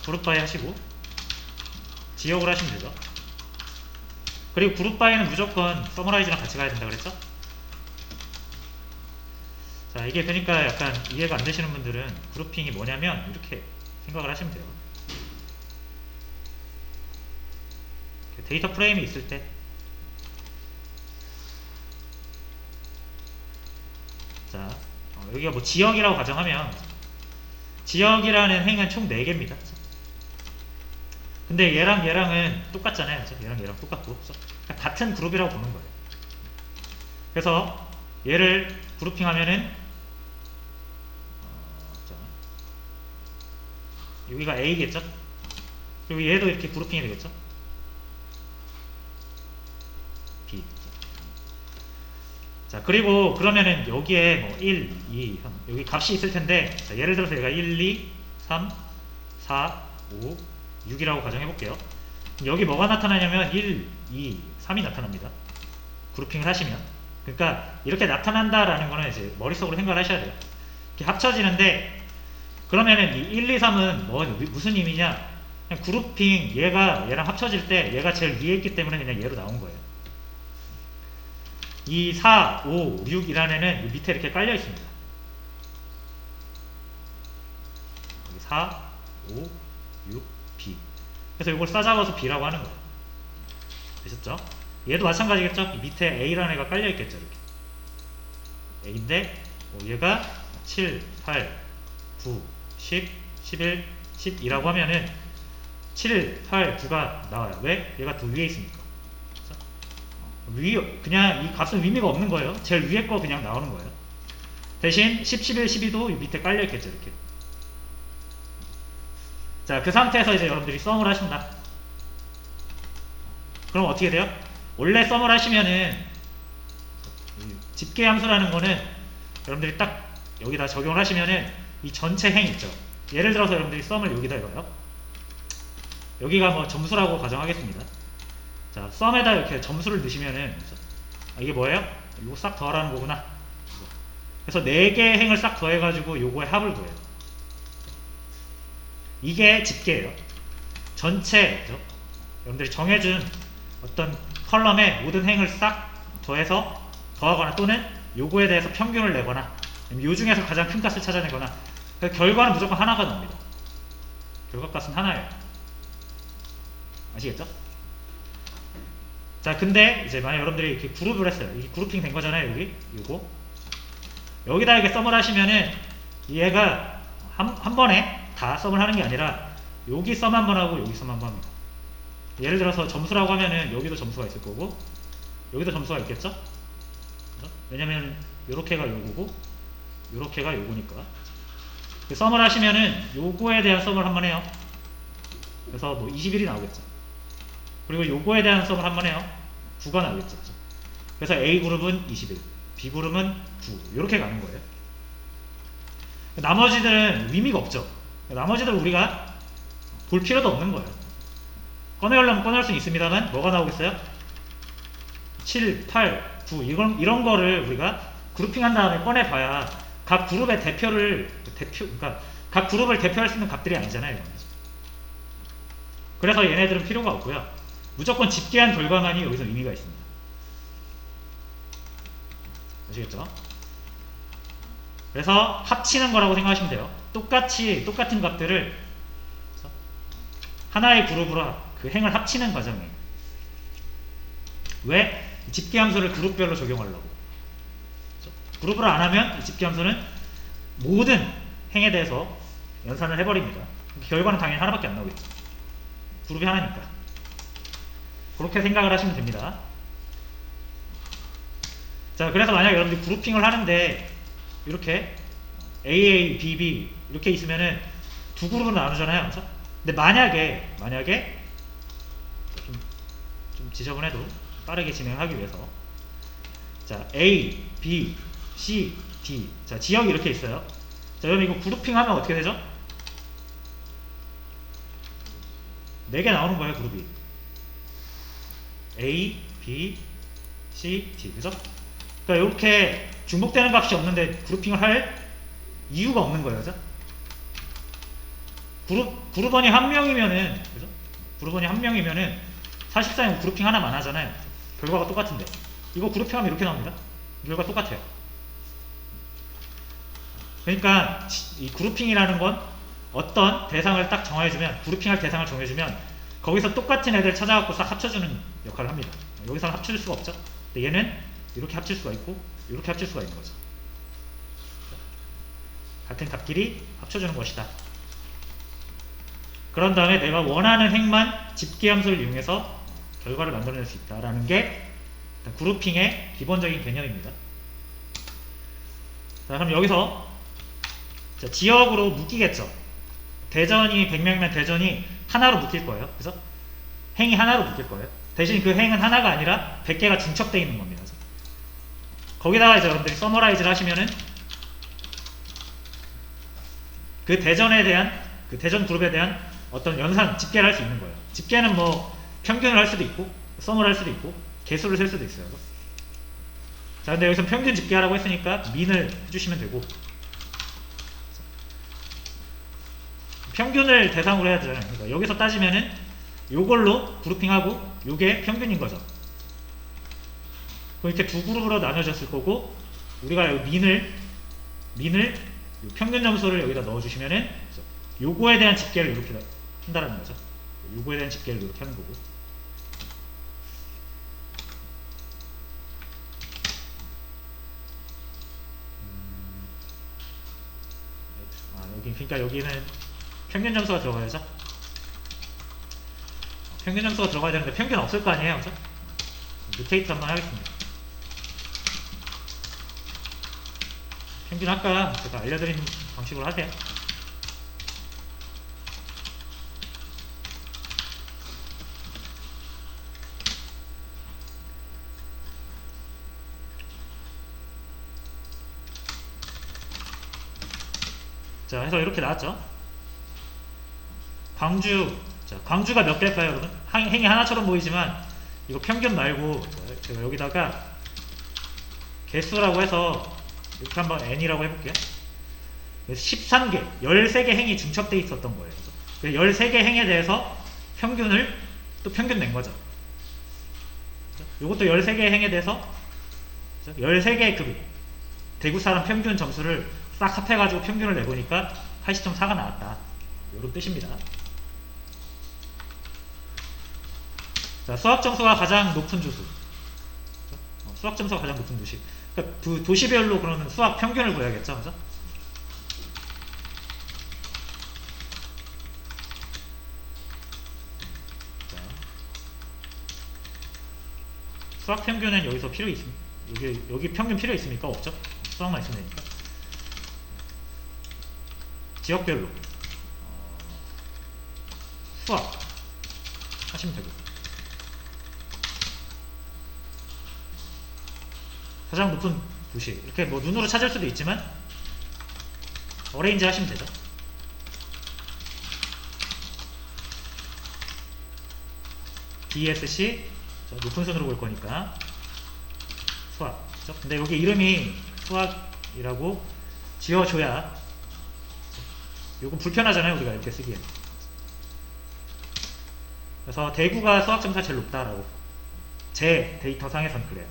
그룹 바이 하시고 지역을 하시면 되죠. 그리고 그룹 바이는 무조건 서머라이즈랑 같이 가야 된다 그랬죠? 자, 이게 그러니까 약간 이해가 안 되시는 분들은 그룹핑이 뭐냐면 이렇게 생각을 하시면 돼요. 데이터 프레임이 있을 때, 자, 여기가 뭐 지역이라고 가정하면 지역이라는 행은 총 4개입니다. 근데 얘랑은 똑같잖아요. 얘랑 똑같고 그러니까 같은 그룹이라고 보는 거예요. 그래서 얘를 그룹핑하면은 여기가 A겠죠? 그리고 얘도 이렇게 그룹핑이 되겠죠? B. 자, 그리고 그러면은 여기에 뭐 1, 2, 3 여기 값이 있을 텐데, 자, 예를 들어서 얘가 1, 2, 3, 4, 5, 6이라고 가정해 볼게요. 여기 뭐가 나타나냐면 1, 2, 3이 나타납니다. 그룹핑을 하시면. 그러니까 이렇게 나타난다라는 거는 이제 머릿속으로 생각을 하셔야 돼요. 이렇게 합쳐지는데, 그러면은 이 1, 2, 3은 무슨 의미냐? 그냥 그룹핑, 얘가 얘랑 합쳐질 때 얘가 제일 위에 있기 때문에 그냥 얘로 나온 거예요. 이 4, 5, 6이라는 애는 밑에 이렇게 깔려 있습니다. 4, 5, 6, B. 그래서 이걸 싸잡아서 B라고 하는 거예요. 되셨죠? 얘도 마찬가지겠죠? 밑에 A라는 애가 깔려 있겠죠, 이렇게. A인데, 얘가 7, 8, 9, 10, 11, 12라고 하면은 7, 8, 9가 나와요. 왜? 얘가 더 위에 있으니까. 그냥 이 값은 의미가 없는 거예요. 제일 위에 거 그냥 나오는 거예요. 대신 10, 11, 12도 밑에 깔려 있겠죠, 이렇게. 자, 그 상태에서 이제 여러분들이 썸을 하신다. 그럼 어떻게 돼요? 원래 썸을 하시면은 집계 함수라는 거는 여러분들이 딱 여기다 적용을 하시면은 이 전체 행 있죠. 예를 들어서 여러분들이 썸을 여기다 읽어요. 여기가 뭐 점수라고 가정하겠습니다. 자, 썸에다 이렇게 점수를 넣으시면은 이게 뭐예요? 이거 싹 더하라는 거구나. 그래서 4개의 행을 싹 더해가지고 요거의 합을 구해요. 이게 집계예요. 전체 여러분들이 정해준 어떤 컬럼에 모든 행을 싹 더해서 더하거나 또는 요거에 대해서 평균을 내거나 요 중에서 가장 큰 값을 찾아내거나, 결과는 무조건 하나가 나옵니다. 결과값은 하나예요. 아시겠죠? 자, 근데 이제 만약 여러분들이 이렇게 그룹을 했어요. 이게 그룹핑 된 거잖아요, 여기. 요거. 여기다 이렇게 썸을 하시면은 얘가 한 번에 다 썸을 하는 게 아니라 여기 썸 한 번 하고 여기 썸 한 번 합니다. 예를 들어서 점수라고 하면은 여기도 점수가 있을 거고 여기도 점수가 있겠죠? 왜냐면 요렇게가 요거고 요렇게가 요거니까. 썸을 하시면은 요거에 대한 썸을 한 번 해요. 그래서 뭐 21이 나오겠죠. 그리고 요거에 대한 썸을 한 번 해요. 9가 나오겠죠. 그래서 A그룹은 21, B그룹은 9 이렇게 가는 거예요. 나머지들은 의미가 없죠. 나머지들 우리가 볼 필요도 없는 거예요. 꺼내려면 꺼낼 수는 있습니다만 뭐가 나오겠어요? 7, 8, 9 이런 거를 우리가 그룹핑한 다음에 꺼내봐야 각 그룹의 그러니까 각 그룹을 대표할 수 있는 값들이 아니잖아요. 그래서 얘네들은 필요가 없고요. 무조건 집계한 결과만이 여기서 의미가 있습니다. 아시겠죠? 그래서 합치는 거라고 생각하시면 돼요. 똑같은 값들을 하나의 그룹으로 그 행을 합치는 과정이에요. 왜? 집계함수를 그룹별로 적용하려고. 그룹을 안 하면 집계함수는 모든 행에 대해서 연산을 해버립니다. 결과는 당연히 하나밖에 안 나오겠죠. 그룹이 하나니까. 그렇게 생각을 하시면 됩니다. 자, 그래서 만약 여러분들이 그룹핑을 하는데 이렇게 AA, BB 이렇게 있으면은 두 그룹으로 나누잖아요. 그렇죠? 근데 만약에 좀 지저분해도 빠르게 진행하기 위해서 자, A, B, C, D 자, 지역이 이렇게 있어요. 자, 여러분 이거 그룹핑하면 어떻게 되죠? 4개 나오는 거예요, 그룹이. A, B, C, D 그죠? 그러니까 이렇게 중복되는 값이 없는데 그룹핑을 할 이유가 없는 거예요, 그죠? 그룹원이 한 명이면은, 그죠? 그룹원이 한 명이면은 사실상 그룹핑 하나만 하잖아요. 결과가 똑같은데 이거 그룹핑하면 이렇게 나옵니다. 결과 똑같아요. 그러니까 이 그룹핑이라는 건 어떤 대상을 딱 정해주면, 그룹핑할 대상을 정해주면 거기서 똑같은 애들 찾아갖고 싹 합쳐주는 역할을 합니다. 여기서는 합칠 수가 없죠. 근데 얘는 이렇게 합칠 수가 있고 이렇게 합칠 수가 있는 거죠. 같은 값끼리 합쳐주는 것이다. 그런 다음에 내가 원하는 행만 집계함수를 이용해서 결과를 만들어낼 수 있다라는 게 그룹핑의 기본적인 개념입니다. 자, 그럼 여기서 자, 지역으로 묶이겠죠. 대전이 100명이면 대전이 하나로 묶일 거예요. 그래서 행이 하나로 묶일 거예요. 대신 그 행은 하나가 아니라 100개가 중첩되어 있는 겁니다. 거기다가 이제 여러분들이 서머라이즈를 하시면은 그 대전에 대한, 그 대전 그룹에 대한 어떤 연산, 집계를 할 수 있는 거예요. 집계는 뭐 평균을 할 수도 있고 썸을 할 수도 있고 개수를 셀 수도 있어요. 자, 근데 여기서 평균 집계하라고 했으니까 민을 해주시면 되고, 평균을 대상으로 해야 되잖아요. 그러니까 여기서 따지면은 요걸로 그룹핑하고 요게 평균인 거죠. 그럼 이렇게 두 그룹으로 나눠졌을 거고, 우리가 여기 민을 평균 점수를 여기다 넣어주시면은 요거에 대한 집계를 이렇게 한다라는 거죠. 요거에 대한 집계를 이렇게 하는 거고. 여기, 그러니까 여기는 평균 점수가 들어가야죠. 평균 점수가 들어가야 되는데 평균 없을 거 아니에요, 그죠? 뮤테이트 한번 하겠습니다. 평균 아까 제가 알려드린 방식으로 하세요. 자, 해서 이렇게 나왔죠. 자, 광주가 몇 개일까요, 여러분? 행이 하나처럼 보이지만 이거 평균 말고 제가 여기다가 개수라고 해서 이렇게 한번 n이라고 해볼게요. 13개, 13개 행이 중첩되어 있었던 거예요. 13개 행에 대해서 평균을 또 평균 낸 거죠. 이것도 13개 행에 대해서 13개의 그룹, 대구 사람 평균 점수를 싹 합해가지고 평균을 내보니까 80.4가 나왔다. 이런 뜻입니다. 자, 수학 점수가 가장 높은 주수. 수학 점수가 가장 높은 도시. 그러니까 그 도시별로 그러면 수학 평균을 구해야겠죠, 그죠? 자, 수학 평균은 여기서 필요 있습니까? 여기 평균 필요 있습니까? 없죠? 수학만 있으면 되니까. 지역별로 수학 하시면 되고, 가장 높은 도시, 이렇게 뭐 눈으로 찾을 수도 있지만 어레인지 하시면 되죠. DSC 높은 순으로 볼 거니까 수학, 그렇죠? 근데 여기 이름이 수학이라고 지어줘야, 요건 불편하잖아요, 우리가 이렇게 쓰기에. 그래서 대구가 수학 점수가 제일 높다라고, 제 데이터 상에선 그래요.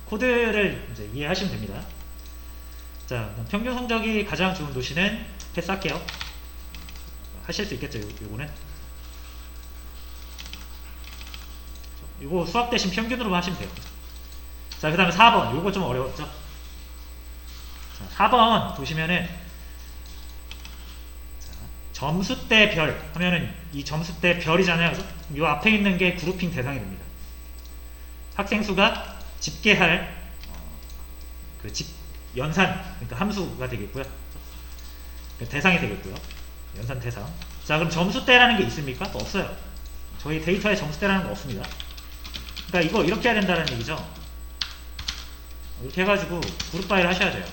코드를 이제 이해하시면 됩니다. 자, 평균 성적이 가장 좋은 도시는 패스할게요. 하실 수 있겠죠, 요거는. 요거 수학 대신 평균으로만 하시면 돼요. 자, 그 다음에 4번. 요거 좀 어려웠죠? 자, 4번 보시면은, 자, 점수대 별 하면은 이 점수대 별이잖아요. 그죠? 요 앞에 있는 게 그룹핑 대상이 됩니다. 학생 수가 집계할 그 연산, 그러니까 함수가 되겠고요. 대상이 되겠고요. 연산 대상. 자, 그럼 점수대라는 게 있습니까? 없어요. 저희 데이터에 점수대라는 거 없습니다. 그러니까 이거 이렇게 해야 된다는 얘기죠. 이렇게 해가지고 그룹 파일 하셔야 돼요.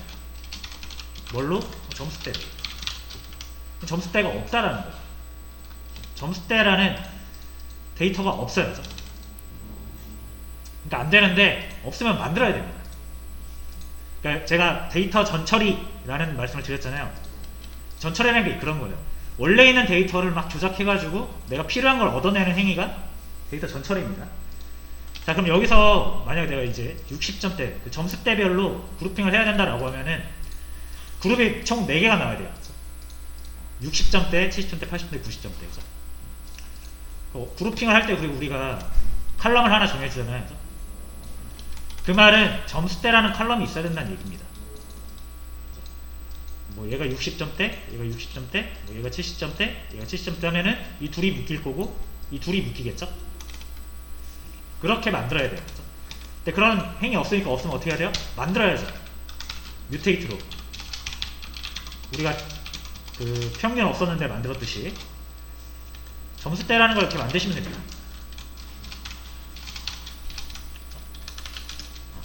뭘로? 점수대. 점수대가 없다라는 거예요. 점수대라는 데이터가 없어요. 그러니까 안 되는데, 없으면 만들어야 됩니다. 그러니까 제가 데이터 전처리라는 말씀을 드렸잖아요. 전철이라는 게 그런 거예요. 원래 있는 데이터를 막 조작해가지고 내가 필요한 걸 얻어내는 행위가 데이터 전철입니다. 자, 그럼 여기서 만약에 내가 이제 60점대 그 점수대별로 그룹핑을 해야 된다라고 하면은 그룹이 총 4개가 나와야 돼요. 60점대, 70점대, 80점대, 90점대죠. 그룹핑을 할 때 그리고 우리가 칼럼을 하나 정해주잖아요. 그 말은 점수대라는 칼럼이 있어야 된다는 얘기입니다. 뭐 얘가 60점대, 얘가 60점대, 뭐 얘가 70점대, 얘가 70점대 하면은 이 둘이 묶일 거고 이 둘이 묶이겠죠? 그렇게 만들어야 돼요. 근데 그런 행위 없으니까 없으면 어떻게 해야 돼요? 만들어야죠. 뮤테이트로. 우리가 그 평균 없었는데 만들었듯이 점수대라는 걸 이렇게 만드시면 됩니다.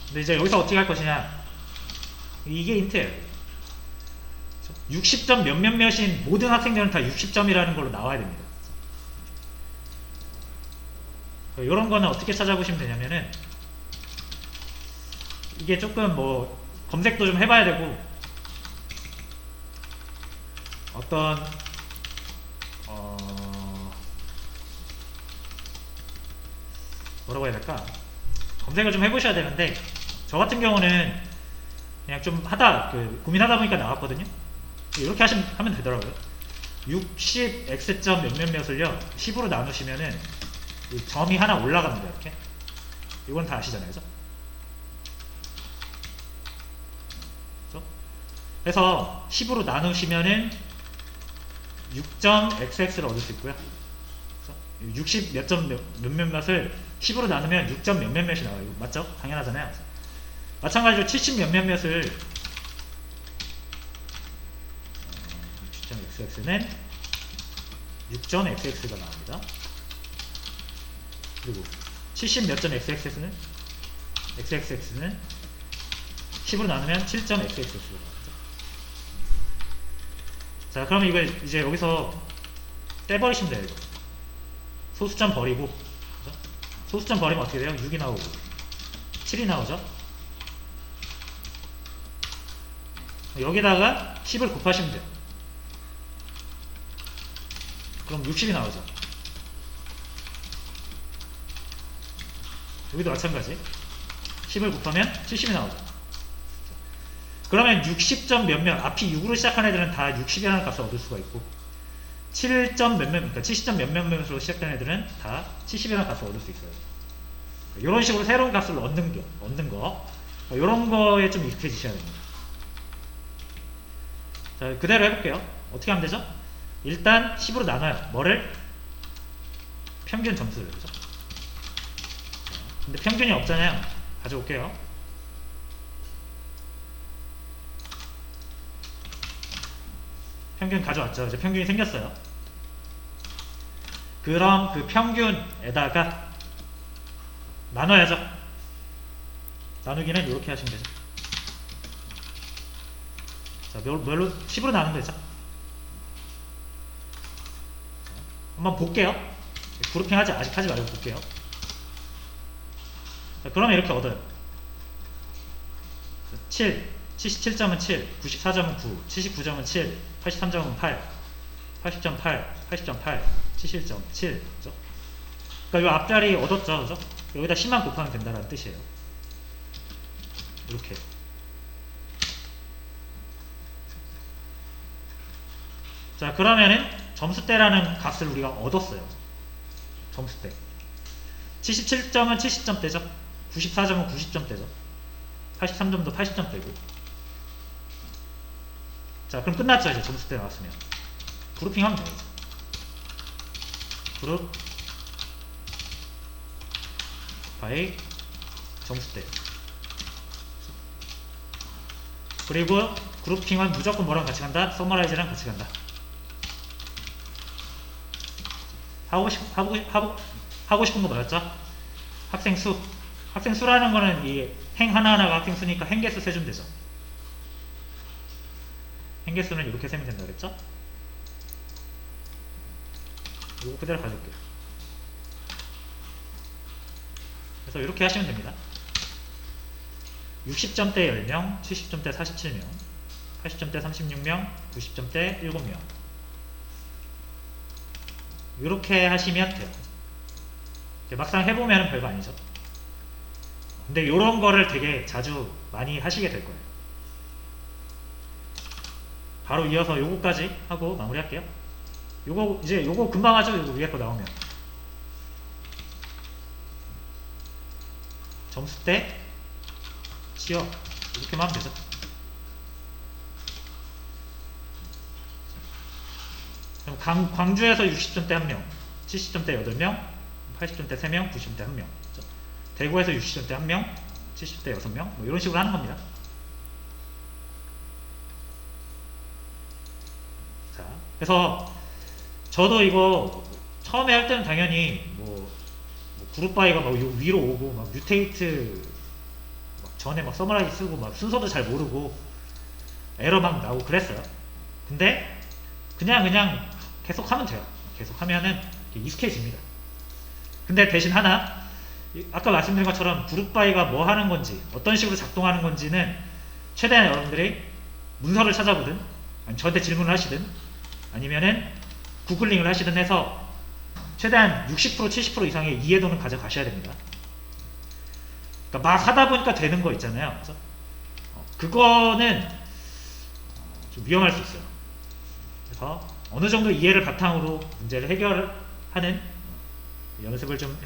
근데 이제 여기서 어떻게 할 것이냐, 이게 인트예요. 60점 몇몇몇인 모든 학생들은 다 60점이라는 걸로 나와야 됩니다. 이런 거는 어떻게 찾아보시면 되냐면은, 이게 조금 뭐 검색도 좀 해봐야 되고, 어떤 뭐라고 해야 될까, 검색을 좀 해보셔야 되는데, 저 같은 경우는 그냥 좀 고민하다 보니까 나왔거든요. 이렇게 하면 되더라고요. 60 x점 몇몇몇을요 10으로 나누시면은 점이 하나 올라갑니다. 이렇게. 이건 다 아시잖아요, 그죠? 그래서 10으로 나누시면은 6.xx를 얻을 수 있고요. 60 몇 점 몇몇몇을 10으로 나누면 6 점 몇몇몇이 나와요. 이거 맞죠? 당연하잖아요. 마찬가지로 70 몇몇몇을 6.xx는 6.xx가 나옵니다. 그리고 70 몇 점 xx는 10으로 나누면 7.xx가 나옵니다. 자, 그러면 이걸 이제 여기서 떼버리시면 돼요. 이거. 소수점 버리고, 그죠? 소수점 버리면 어떻게 돼요? 6이 나오고 7이 나오죠? 여기다가 10을 곱하시면 돼요. 그럼 60이 나오죠. 여기도 마찬가지. 10을 곱하면 70이 나오죠. 그러면 60점 몇몇, 앞이 6으로 시작한 애들은 다 60이라는 값을 얻을 수가 있고, 7점 몇몇, 그러니까 70점 몇몇으로 시작된 애들은 다 70이라는 값을 얻을 수 있어요. 이런 식으로 새로운 값을 얻는 거, 이런 거에 좀 익숙해지셔야 됩니다. 자, 그대로 해볼게요. 어떻게 하면 되죠? 일단 10으로 나눠요. 뭐를? 평균 점수를. 그죠? 근데 평균이 없잖아요. 가져올게요. 평균 가져왔죠. 이제 평균이 생겼어요. 그럼 그 평균에다가 나눠야죠. 나누기는 이렇게 하시면 되죠. 자, 뭘로? 10으로 나누면 되죠. 한번 볼게요. 그룹핑 아직 하지 말고 볼게요. 자, 그러면 이렇게 얻어요. 7, 77점은 7, 94점은 9, 79점은 7, 83점은 8, 80.8, 80.8, 71.7. 그죠? 그러니까 이 앞자리 얻었죠, 그죠? 여기다 10만 곱하면 된다는 뜻이에요. 이렇게. 자, 그러면은 점수대라는 값을 우리가 얻었어요. 점수대. 77점은 70점대죠. 94점은 90점대죠. 83점도 80점대고. 자, 그럼 끝났죠. 이제 점수대 나왔으면 그룹핑 하면 돼요. 그룹 바이 점수대. 그리고 그룹핑은 무조건 뭐랑 같이 간다? 서머라이즈랑 같이 간다. 하고 싶은 거 뭐였죠? 학생수. 학생수라는 거는 이 행 하나하나가 학생수니까 행개수 세주면 되죠. 행개수는 이렇게 세면 된다 그랬죠? 이거 그대로 가져올게요. 그래서 이렇게 하시면 됩니다. 60점대 10명, 70점대 47명, 80점대 36명, 90점대 7명. 이렇게 하시면 돼요. 막상 해보면 별거 아니죠. 근데 이런 거를 되게 자주 많이 하시게 될 거예요. 바로 이어서 요거까지 하고 마무리할게요. 요거 이제 요거 금방 하죠. 요거 위에 거 나오면 점수대 지역 이렇게만 하면 되죠. 그럼 광주에서 60점대 1명, 70점대 8명, 80점대 3명, 90점대 1명. 대구에서 60점대 1명, 70대 6명, 뭐 이런 식으로 하는 겁니다. 자, 그래서 저도 이거 처음에 할 때는 당연히 뭐 그룹 바이가 막 위로 오고 막 뮤테이트 막 전에 막 서머라이즈 쓰고 막 순서도 잘 모르고 에러 막 나오고 그랬어요. 근데 그냥 계속 하면 돼요. 계속 하면은 익숙해집니다. 근데 대신 하나, 아까 말씀드린 것처럼 그룹 바이가 뭐 하는 건지 어떤 식으로 작동하는 건지는 최대한 여러분들이 문서를 찾아보든 아니면 저한테 질문을 하시든 아니면은 구글링을 하시든 해서 최대한 60% 70% 이상의 이해도는 가져가셔야 됩니다. 그러니까 막 하다 보니까 되는 거 있잖아요. 그래서 그거는 좀 위험할 수 있어요. 그래서 어느 정도 이해를 바탕으로 문제를 해결하는 연습을 좀